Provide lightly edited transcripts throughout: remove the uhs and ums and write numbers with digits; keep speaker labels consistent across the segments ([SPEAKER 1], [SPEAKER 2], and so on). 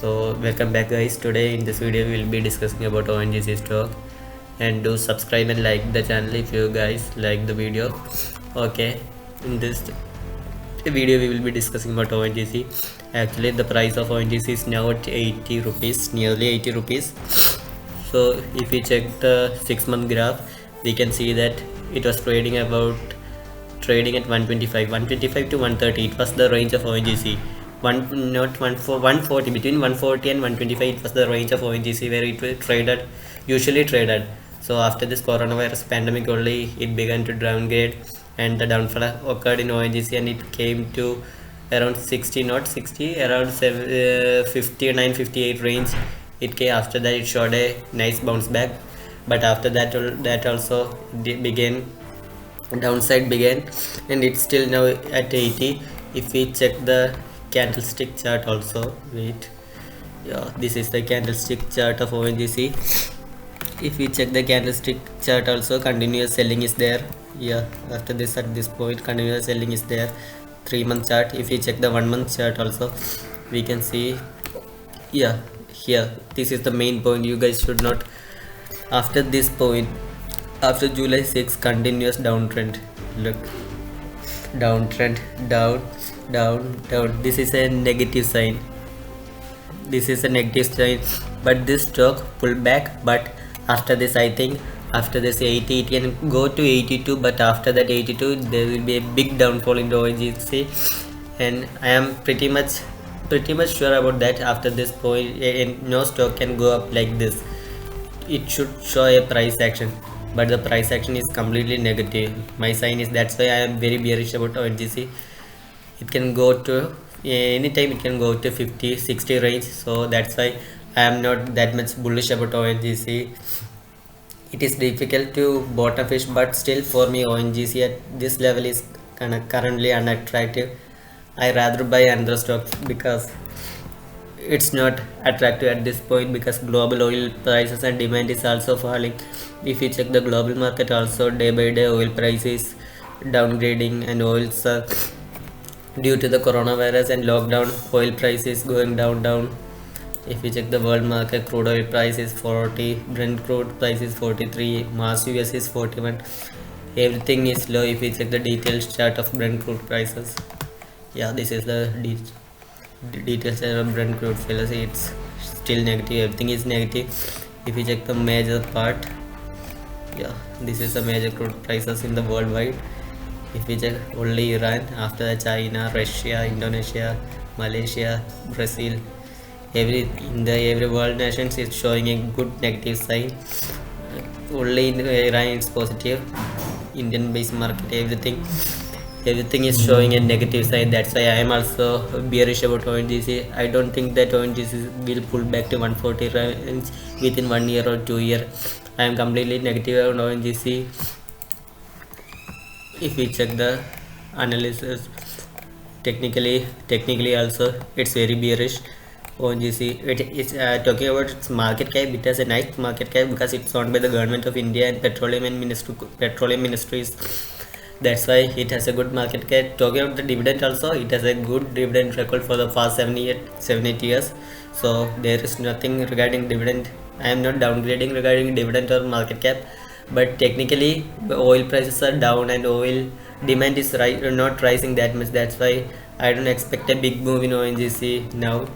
[SPEAKER 1] So welcome back guys. Today in this video we will be discussing about ONGC stock, and do subscribe and like the channel if you guys like the video. Okay, in this video we will be discussing about ONGC. Actually the price of ONGC is now at 80 rupees, nearly 80 rupees. So if we check the 6-month graph, we can see that it was trading at 125 to 130. It was the range of ONGC. Not 140, between 140 and 125 it was the range of ONGC where it usually traded. So after this coronavirus pandemic only it began to downgrade, and the downfall occurred in ONGC, and it came to around 60, not 60, around 59, 58 range. It came. After that it showed a nice bounce back, but after that also began downside began, and it's still now at 80. If we check the candlestick chart also, wait, yeah, this is the candlestick chart of ONGC. If we check the candlestick chart also, continuous selling is there. Yeah, after this, at this point continuous selling is there. 3-month chart. If we check the 1-month chart also, we can see, yeah, here, this is the main point. You guys should not, after this point, after July 6, continuous downtrend. Look, downtrend, down. This is a negative sign. But this stock pull back. But after this, I think after this 80 it can go to 82, but after that 82 there will be a big downfall in the ONGC, and I am pretty much sure about that. After this point, no stock can go up like this. It should show a price action, but the price action is completely negative. My sign is, that's why I am very bearish about ONGC. It can go to anytime, it can go to 50, 60 range. So that's why I am not that much bullish about ONGC. It is difficult to bottom fish, but still for me ONGC at this level is currently unattractive. I rather buy another stock because it's not attractive at this point, because global oil prices and demand is also falling. If you check the global market also, day by day oil price is downgrading, and oils due to the coronavirus and lockdown, oil price is going down. If you check the world market, crude oil price is 40, Brent crude price is 43, Mars US is 41. Everything is low. If you check the detailed chart of Brent crude prices, yeah, this is the details of Brent crude fellas. It's still negative. Everything is negative. If you check the major part, yeah, this is the major crude prices in the worldwide. If we check only Iran, after that China, Russia, Indonesia, Malaysia, Brazil, every world nations is showing a good negative sign. Only in Iran it's positive. Indian based market, everything is showing a negative sign. That's why I am also bearish about ONGC. I don't think that ONGC will pull back to 140 range within 1 year or 2 years. I am completely negative on ONGC. If we check the analysis technically also, it's very bearish. ONGC, it is talking about its market cap. It has a nice market cap because it's owned by the government of India and petroleum ministries. That's why it has a good market cap. Talking about the dividend also, it has a good dividend record for the past 7-8 years. So there is nothing regarding dividend. I am not downgrading regarding dividend or market cap, but technically oil prices are down and oil demand is not rising that much. That's why I don't expect a big move in ONGC now.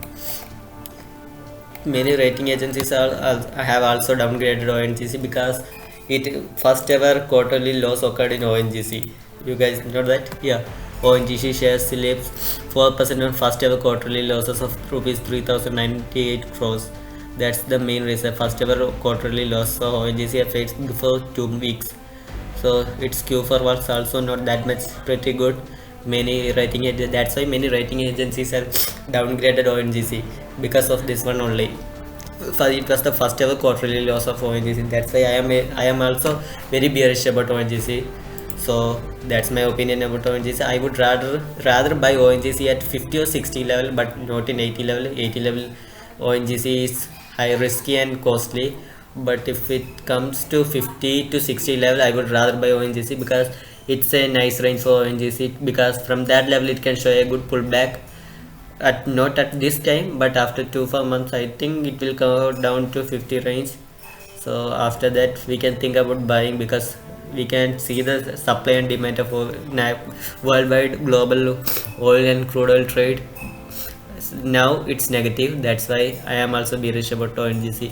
[SPEAKER 1] Many rating agencies have also downgraded ONGC because it first ever quarterly loss occurred in ONGC. You guys know that? Yeah, ONGC shares slips 4% on first ever quarterly losses of rupees 3098 crores. That's the main reason, first ever quarterly loss. So ONGC have faced before 2 weeks. So its Q4 was also not that much pretty good. That's why many rating agencies have downgraded ONGC because of this one only. It was the first ever quarterly loss of ONGC. That's why I am also very bearish about ONGC. So that's my opinion about ONGC. I would rather buy ONGC at 50 or 60 level, but not in 80 level. 80 level ONGC is high risky and costly. But if it comes to 50 to 60 level, I would rather buy ONGC because it's a nice range for ONGC, because from that level it can show a good pullback at not at this time, but after 2 4 months I think it will go down to 50 range. So after that we can think about buying, because we can see the supply and demand of worldwide global oil and crude oil trade. Now it's negative, that's why I am also bearish about ONGC.